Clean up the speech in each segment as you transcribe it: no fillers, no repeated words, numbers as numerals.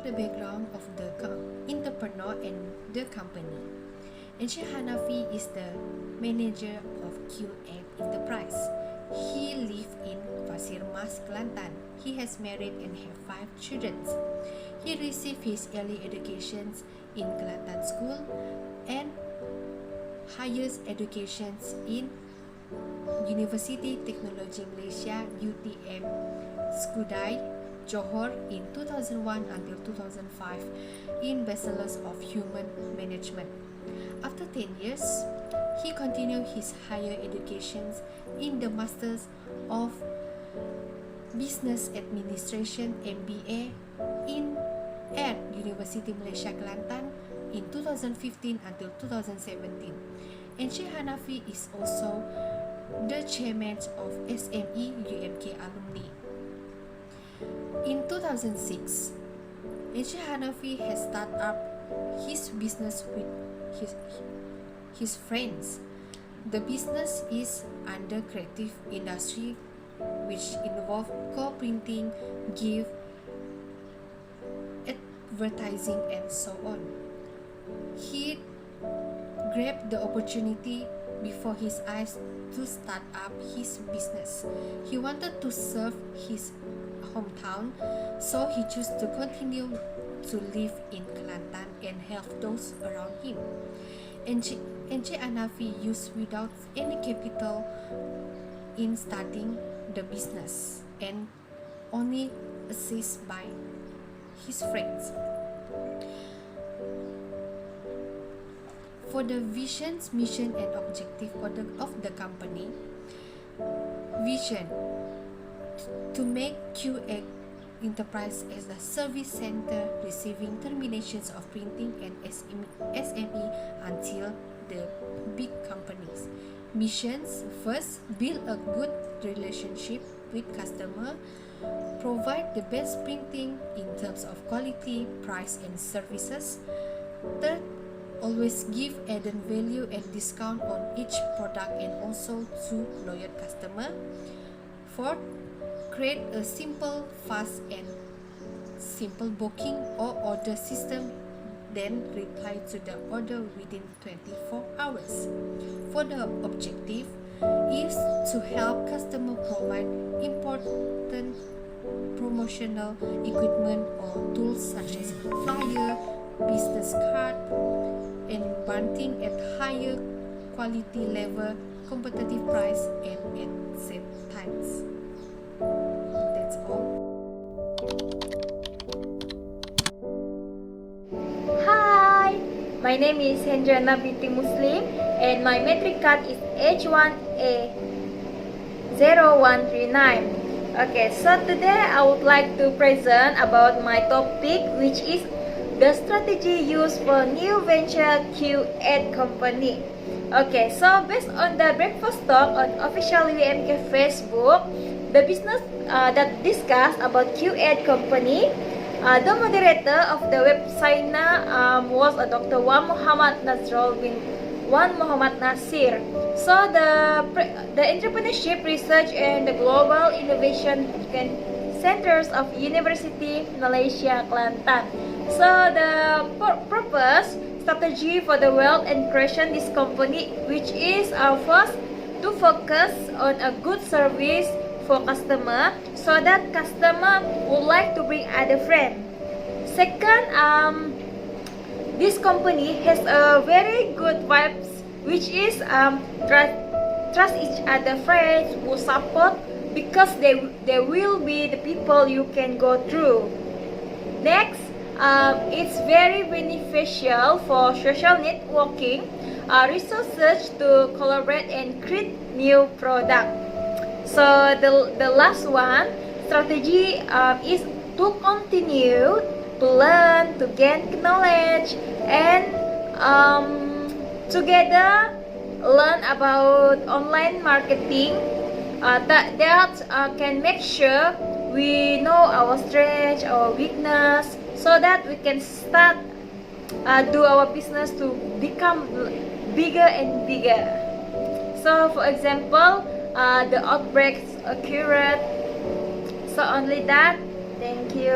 the background of the entrepreneur and the company. Encik Hanafi is the manager of Q8 Enterprise. He lives in Pasir Mas, Kelantan. He has married and have 5 children. He received his early education in Kelantan School and higher education in University Teknologi Malaysia UTM Skudai, Johor in 2001 until 2005 in Bachelor of Human Management. After 10 years, he continued his higher education in the Masters of Business Administration MBA at University Malaysia Kelantan in 2015 until 2017. Encik Hanafi is also the chairman of SME UMK alumni. In 2006, Encik Hanafi has started up his business with his friends. The business is under creative industry, which involve co-printing, gift, advertising, and so on. He grabbed the opportunity before his eyes to start up his business. He wanted to serve his hometown, so he chose to continue to live in Kelantan and help those around him. Encik Hanafi used without any capital in starting the business and only assisted by his friends. For the vision, mission, and objective of the company, vision to make Q8 Enterprise as a service center receiving terminations of printing and SME until the big companies. Missions: first, build a good relationship with customer, provide the best printing in terms of quality, price, and services. Third, always give added value and discount on each product and also to loyal customer. Fourth, create a simple, fast, and simple booking or order system, then reply to the order within 24 hours. For the objective is to help customer provide important promotional equipment or tools such as flyer, business card, and bunting at higher quality level, competitive price, and at same times. That's all. Hi, my name is Hendrana Binti Muslim and my metric card is H1A0139. Okay, so today I would like to present about my topic, which is the strategy used for new venture Q8 company. Okay, so based on the breakfast talk on official UMK Facebook, the business that discussed about Q8 company, the moderator of the website was Dr. Wan Muhammad Nasir. So the entrepreneurship research and the global innovation centers of University Malaysia Kelantan. So the purpose strategy for the wealth and creation this company, which is first to focus on a good service for customer, so that customer would like to bring other friend. Second, this company has a very good vibes, which is trust each other friends who support, because they will be the people you can go through. Next, it's very beneficial for social networking, research to collaborate and create new product. So the last one strategy is to continue to learn, to gain knowledge, and together learn about online marketing that can make sure we know our strength, our weakness, so that we can start do our business to become bigger and bigger. So for example, the outbreaks occurred. So only that. Thank you.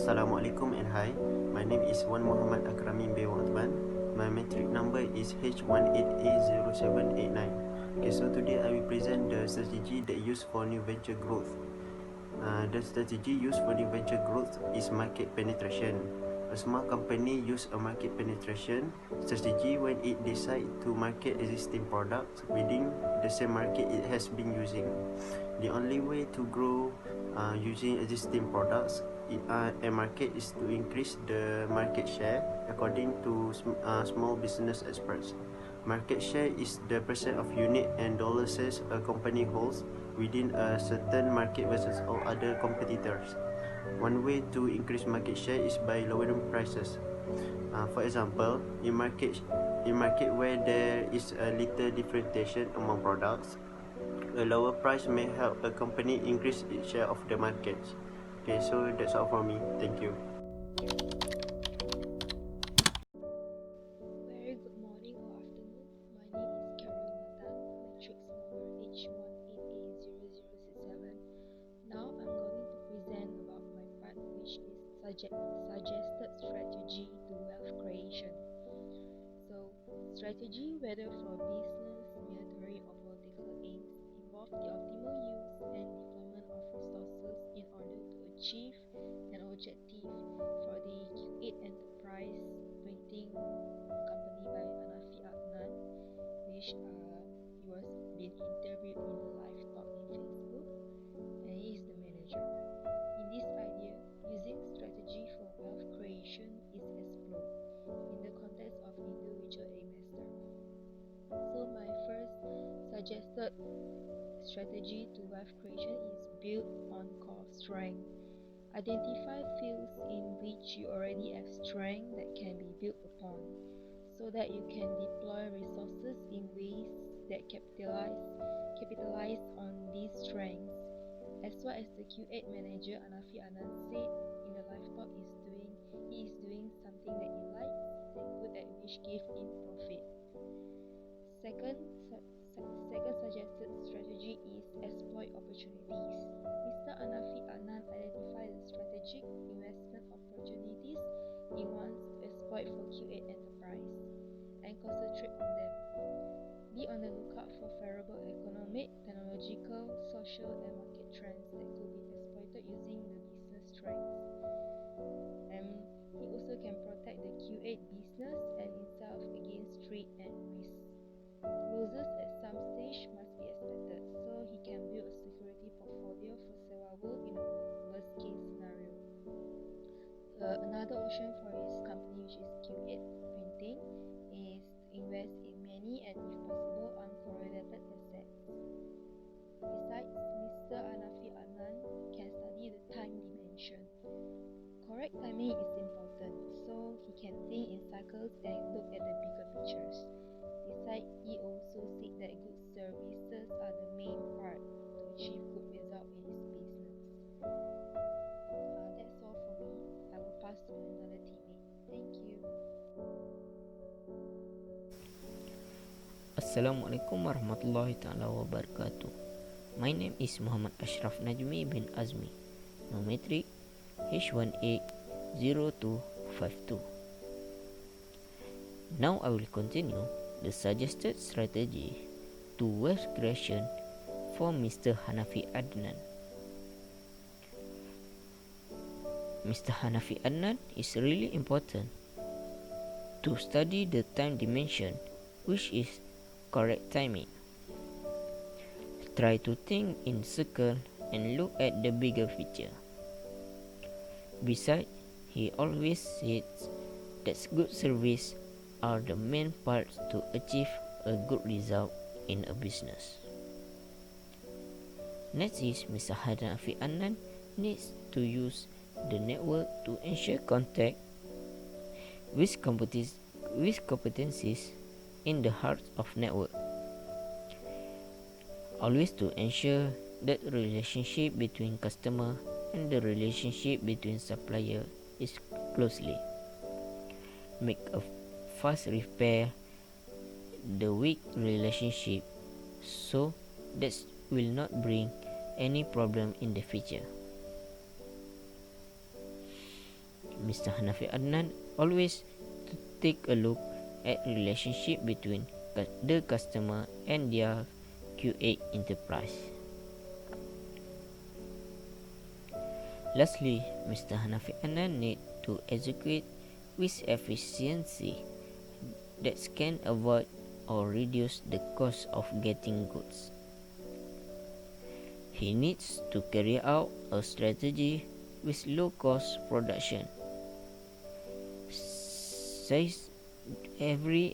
Assalamualaikum and hi. My name is Wan Muhammad Akramin bin Uthman. My metric number is H18A0789. Okay, so today I will present the strategy that used for new venture growth. The strategy used for new venture growth is market penetration. A small company use a market penetration strategy when it decide to market existing products within the same market it has been using. The only way to grow using existing products a market is to increase the market share according to small business experts. Market share is the percent of unit and dollar sales a company holds within a certain market versus all other competitors. One way to increase market share is by lowering prices. For example, in market where there is a little differentiation among products, a lower price may help a company increase its share of the market. Okay, so that's all for me. Thank you. Very good morning or afternoon. My name is Carolina Tan, matrix number H18A0067. Now I'm going to present about my part, which is suggested strategy to wealth creation. So, strategy, whether for business, military, or political aims, involve the optimal use and deployment of resources in order to achieve an objective. For the Q8 Enterprise Printing Company by Anafi Adnan, which he was being interviewed in the live talk in Facebook, and he is the manager. In this idea, using strategy for wealth creation is explored in the context of individual investor. So my first suggested strategy to wealth creation is built on core strength. Identify fields in which you already have strength that can be built upon, so that you can deploy resources in ways that capitalize on these strengths. As well as the Q8 manager Anafi Anand said in the live talk, he is doing something that he likes and good at, which give him profit. Second suggested strategy is exploit opportunities. Mr. Anafi Anand identified the strategic investment opportunities he wants to exploit for Q8 Enterprise and concentrate on them. Be on the lookout for favorable economic, technological, social, and market trends that could be exploited using the business strengths. And he also can protect the Q8 business and himself against threat and risk. Losses at some stage must be expected, so he can build a security portfolio for survival in a worst case scenario. Another option for his company, which is Q8 Printing, is to invest in many and if possible uncorrelated assets. Besides, Mr. Anafi Adnan can study the time dimension. Correct timing is important, so he can think in cycles and look at the bigger pictures. Besides, he also said that good services are the main part to achieve good results in his business. That's all for me. I will pass to another teammate. Thank you. Assalamualaikum warahmatullahi taala wabarakatuh. My name is Muhammad Ashraf Najmi bin Azmi. No metric H180252. Now I will continue the suggested strategy to wealth creation for Mr. Hanafi Adnan. Mr. Hanafi Adnan is really important to study the time dimension, which is correct timing. Try to think in circle and look at the bigger picture. Besides, he always says that good service are the main parts to achieve a good result in a business. Next is Mr. Hanafi Adnan needs to use the network to ensure contact with competencies in the heart of network. Always to ensure that relationship between customer and the relationship between supplier is closely. Make a fast repair the weak relationship so that will not bring any problem in the future. Mr. Hanafi Adnan always to take a look at relationship between the customer and their QA enterprise. Lastly, Mr. Hanafi Adnan need to execute with efficiency that can avoid or reduce the cost of getting goods. He needs to carry out a strategy with low cost production. Seize every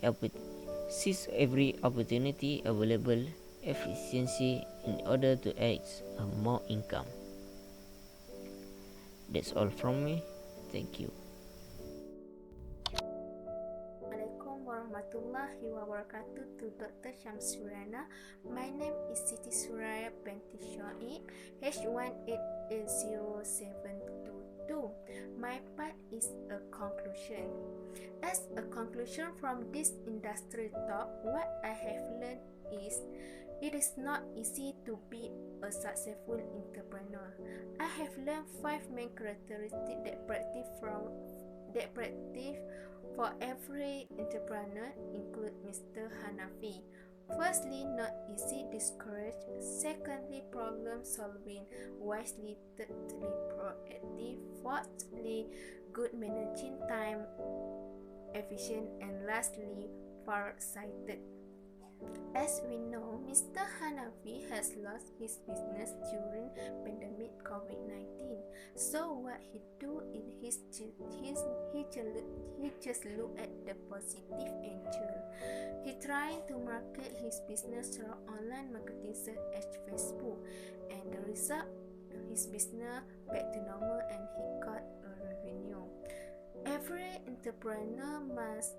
opportunity available efficiency in order to add more income. That's all from me. Thank you. Assalamualaikum warahmatullahi wabarakatuh to Dr. Syamsuriana. My name is Siti Suraya binti Shoaib, H188072. My part is a conclusion. As a conclusion from this industry talk, what I have learned is it is not easy to be a successful entrepreneur. I have learned 5 main characteristics that practice for every entrepreneur, include Mr. Hanafi. Firstly, not easy, discouraged. Secondly, problem solving wisely. Thirdly, proactive. Fourthly, good managing time, efficient. And lastly, far-sighted. As we know, Mr. Hanafi has lost his business during pandemic COVID-19. So what he do is he just look at the positive angle. He trying to market his business through online marketing such as Facebook, and the result, his business back to normal and he got a revenue. Every entrepreneur must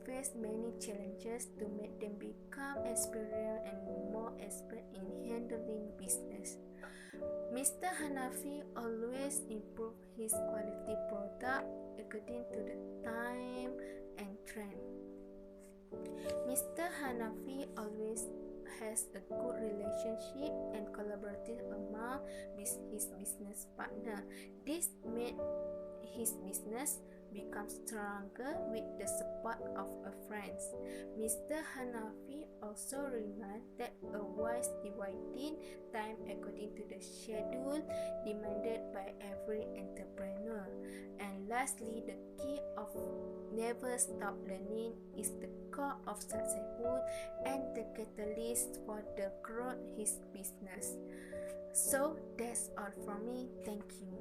face many challenges to make them become experienced and more expert in handling business. Mr. Hanafi always improve his quality product according to the time and trend. Mr. Hanafi always has a good relationship and collaborative among his business partner. This made his business become stronger with the support of a friend. Mr. Hanafi also reminds that a wise dividing time according to the schedule demanded by every entrepreneur. And lastly, the key of never stop learning is the core of successful and the catalyst for the growth his business. So that's all from me. Thank you.